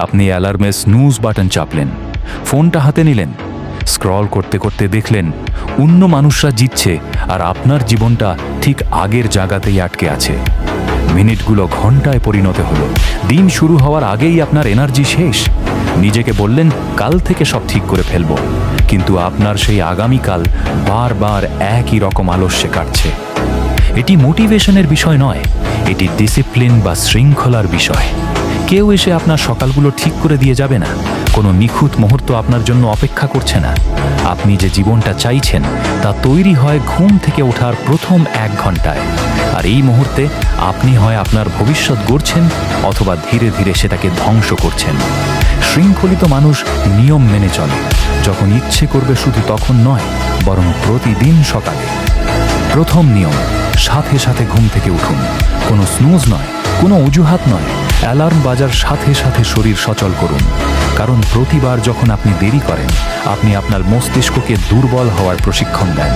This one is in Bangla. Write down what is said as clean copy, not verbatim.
আপনি অ্যালার্মে স্নুজ বাটন চাপলেন, ফোনটা হাতে নিলেন, স্ক্রল করতে করতে দেখলেন অন্য মানুষরা জিতছে আর আপনার জীবনটা ঠিক আগের জায়গাতেই আটকে আছে। মিনিটগুলো ঘন্টায় পরিণত হলো, দিন শুরু হওয়ার আগেই আপনার এনার্জি শেষ। নিজেকে বললেন কাল থেকে সব ঠিক করে ফেলবো, কিন্তু আপনার সেই আগামীকাল বারবার একই রকম আলস্যে কাটছে। এটি মোটিভেশনের বিষয় নয়, এটি ডিসিপ্লিন বা শৃঙ্খলার বিষয়। কেউ এসে আপনার সকালগুলো ঠিক করে দিয়ে যাবে না, কোনো নিখুঁত মুহূর্ত আপনার জন্য অপেক্ষা করছে না। আপনি যে জীবনটা চাইছেন তা তৈরি হয় ঘুম থেকে ওঠার প্রথম 1 ঘন্টায়। আর এই মুহূর্তে আপনি হয় আপনার ভবিষ্যৎ গড়ছেন অথবা ধীরে ধীরে সেটাকে ধ্বংস করছেন। শৃঙ্খলিত মানুষ নিয়ম মেনে চলে, যখন ইচ্ছে করবে শুধু তখন নয়, বরং প্রতিদিন সকালে। প্রথম নিয়ম, সাথে সাথে ঘুম থেকে উঠুন। কোনো স্নুজ নয়, কোনো অজুহাত নয়, অ্যালার্ম বাজার সাথে সাথে শরীর সচল করুন। কারণ প্রতিবার যখন আপনি দেরি করেন, আপনি আপনার মস্তিষ্ককে দুর্বল হওয়ার প্রশিক্ষণ দেন।